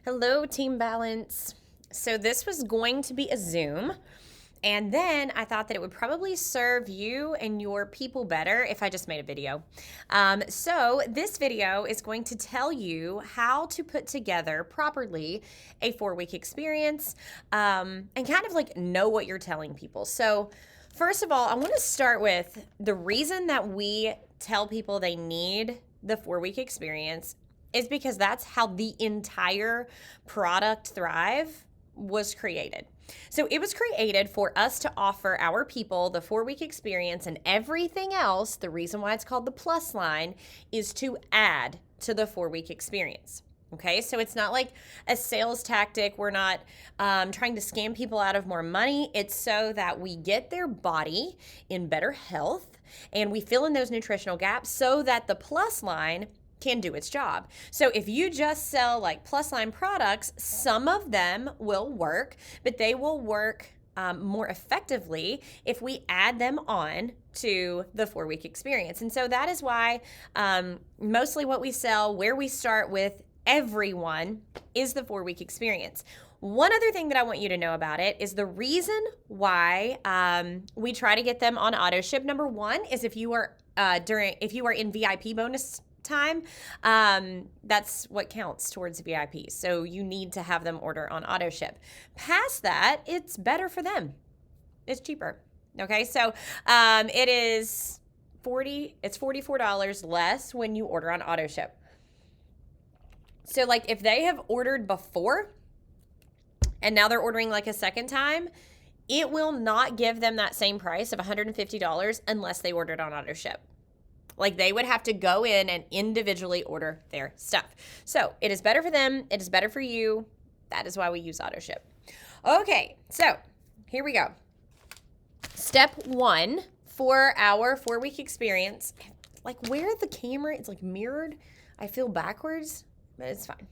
Hello, Team Balance. So this was going to be a Zoom, and then I thought that it would probably serve you and your people better if I just made a video. So this video is going to tell you how to put together properly a 4-week experience and kind of like know what you're telling people. So first of all, I want to start with the reason that we tell people they need the 4-week experience is because that's how the entire product Thrive was created. So it was created for us to offer our people the 4-week experience, and everything else, the reason why it's called the plus line, is to add to the 4-week experience. Okay, so it's not like a sales tactic. We're not trying to scam people out of more money. It's so that we get their body in better health and we fill in those nutritional gaps so that the plus line can do its job. So if you just sell like plus line products, some of them will work, but they will work more effectively if we add them on to the 4-week experience. And so that is why mostly what we sell, where we start with everyone, is the 4-week experience. One other thing that I want you to know about it is the reason why we try to get them on auto ship. Number one is if you are in VIP bonus time, that's what counts towards VIP. So you need to have them order on auto ship. Past that, it's better for them. It's cheaper. Okay, so it's $44 less when you order on auto ship. So like if they have ordered before and now they're ordering like a second time, it will not give them that same price of $150 unless they ordered on auto ship. Like they would have to go in and individually order their stuff. So it is better for them. It is better for you. That is why we use auto ship. Okay, so here we go. Step 1 for our 4-week experience. Like where the camera, it's like mirrored. I feel backwards, but it's fine.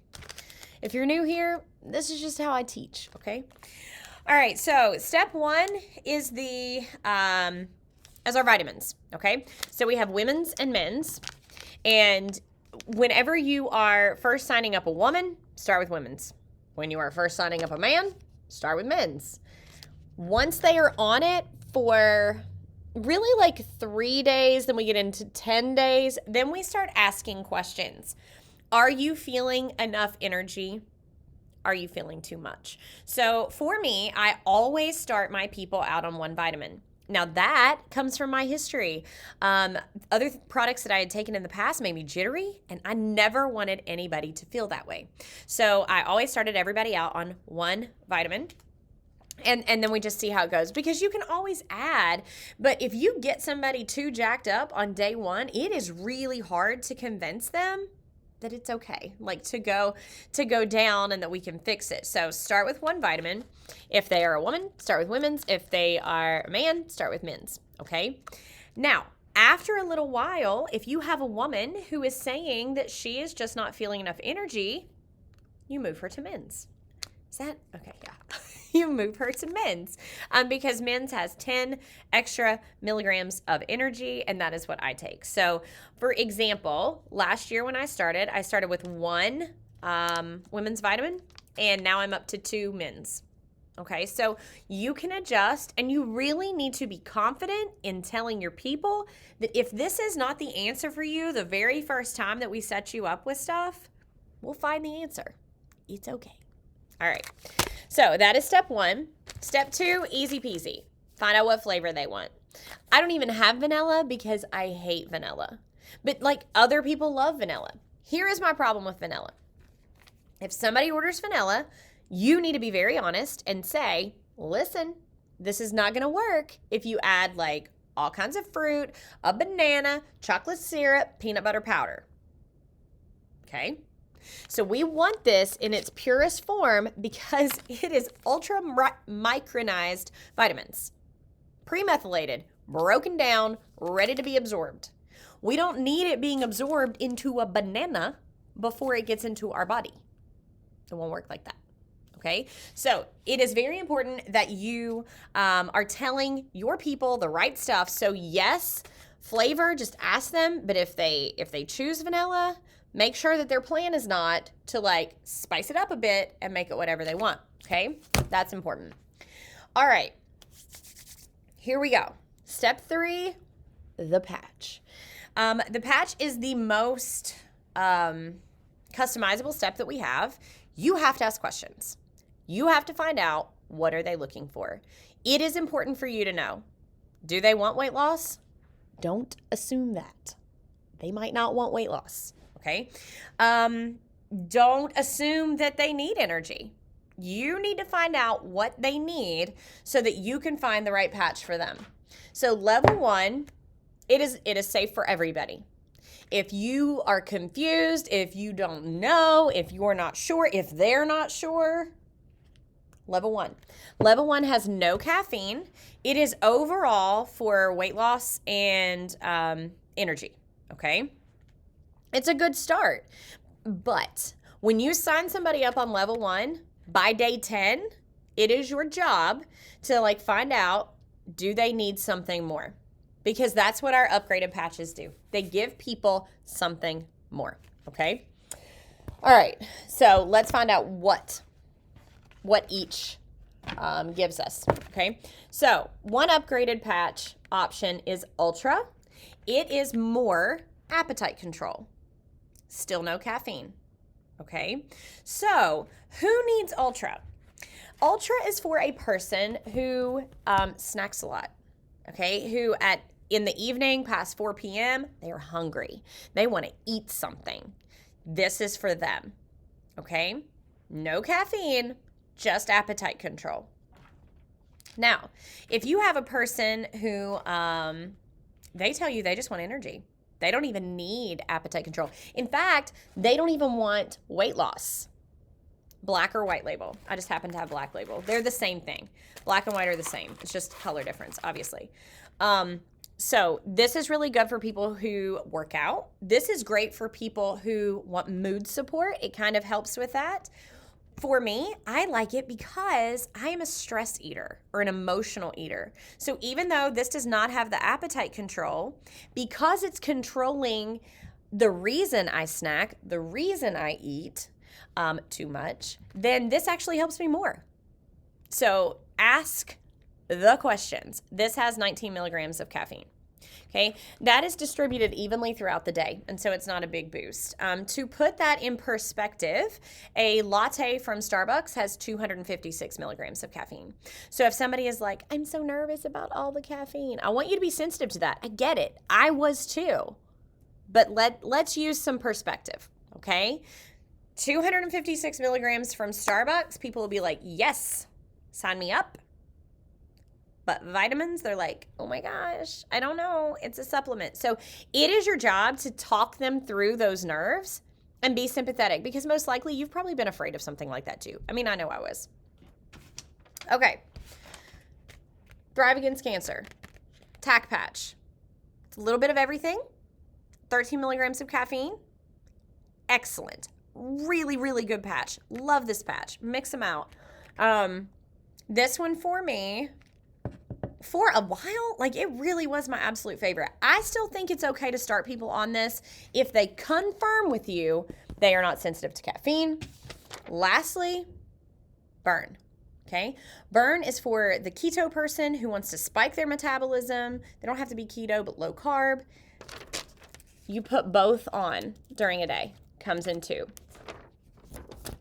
If you're new here, this is just how I teach, okay? All right, so step 1 is as our vitamins, okay? So we have women's and men's, and whenever you are first signing up a woman, start with women's. When you are first signing up a man, start with men's. Once they are on it for really like 3 days, then we get into 10 days, then we start asking questions. Are you feeling enough energy? Are you feeling too much? So for me, I always start my people out on one vitamin. Now that comes from my history. Other products that I had taken in the past made me jittery, and I never wanted anybody to feel that way. So I always started everybody out on one vitamin. And then we just see how it goes, because you can always add, but if you get somebody too jacked up on day 1, it is really hard to convince them that it's okay, like to go down and that we can fix it. So start with one vitamin. If they are a woman, start with women's. If they are a man, start with men's, okay? Now, after a little while, if you have a woman who is saying that she is just not feeling enough energy, you move her to men's. Is that okay? Yeah. You move her to men's because men's has 10 extra milligrams of energy, and that is what I take. So for example, last year when I started with one women's vitamin, and now I'm up to 2 men's. Okay, so you can adjust, and you really need to be confident in telling your people that if this is not the answer for you the very first time that we set you up with stuff, we'll find the answer. It's okay. All right, so that is step 1. Step 2, easy peasy. Find out what flavor they want. I don't even have vanilla because I hate vanilla. But like other people love vanilla. Here is my problem with vanilla. If somebody orders vanilla, you need to be very honest and say, listen, this is not going to work if you add like all kinds of fruit, a banana, chocolate syrup, peanut butter powder. Okay? So we want this in its purest form because it is ultra micronized vitamins. Premethylated, broken down, ready to be absorbed. We don't need it being absorbed into a banana before it gets into our body. It won't work like that. Okay, so it is very important that you are telling your people the right stuff. So yes, flavor, just ask them. But if they choose vanilla, Make sure that their plan is not to like spice it up a bit and make it whatever they want, okay? That's important. All right, here we go. Step 3, the patch. The patch is the most customizable step that we have. You have to ask questions. You have to find out, what are they looking for? It is important for you to know, do they want weight loss? Don't assume that. They might not want weight loss, okay? Don't assume that they need energy. You need to find out what they need so that you can find the right patch for them. So level 1, it is safe for everybody. If you are confused, if you don't know, if you're not sure, if they're not sure, level 1. Level 1 has no caffeine. It is overall for weight loss and energy, okay? It's a good start. But when you sign somebody up on level 1, by day 10, it is your job to like find out, do they need something more? Because that's what our upgraded patches do. They give people something more, okay? All right, so let's find out what each gives us, okay? So one upgraded patch option is Ultra. It is more appetite control. Still no caffeine, okay? So who needs Ultra? Ultra is for a person who snacks a lot, okay? Who in the evening past 4 p.m., they are hungry. They want to eat something. This is for them, okay? No caffeine, just appetite control. Now, if you have a person who they tell you they just want energy, they don't even need appetite control. In fact, they don't even want weight loss. Black or white label. I just happen to have black label. They're the same thing. Black and white are the same. It's just color difference, obviously. So this is really good for people who work out. This is great for people who want mood support. It kind of helps with that. For me, I like it because I am a stress eater or an emotional eater. So even though this does not have the appetite control, because it's controlling the reason I snack, the reason I eat too much, then this actually helps me more. So ask the questions. This has 19 milligrams of caffeine. Okay, that is distributed evenly throughout the day, and so it's not a big boost. To put that in perspective, a latte from Starbucks has 256 milligrams of caffeine. So if somebody is like, I'm so nervous about all the caffeine, I want you to be sensitive to that. I get it. I was too. But let's use some perspective, okay? 256 milligrams from Starbucks, people will be like, yes, sign me up. But vitamins, they're like, oh my gosh, I don't know. It's a supplement. So it is your job to talk them through those nerves and be sympathetic, because most likely you've probably been afraid of something like that too. I mean, I know I was. Okay. Thrive Against Cancer. Tac Patch. It's a little bit of everything. 13 milligrams of caffeine. Excellent. Really, really good patch. Love this patch. Mix them out. This one for me, for a while, like it really was my absolute favorite. I still think it's okay to start people on this if they confirm with you they are not sensitive to caffeine. Lastly, Burn. Okay? Burn is for the keto person who wants to spike their metabolism. They don't have to be keto, but low carb. You put both on during a day. Comes in 2.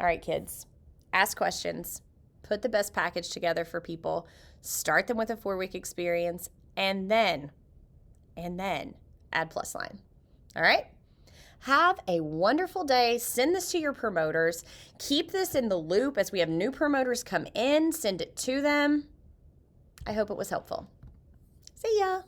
All right, kids. Ask questions. Put the best package together for people. Start them with a 4-week experience, and then add plus line. All right? Have a wonderful day. Send this to your promoters. Keep this in the loop as we have new promoters come in. Send it to them. I hope it was helpful. See ya.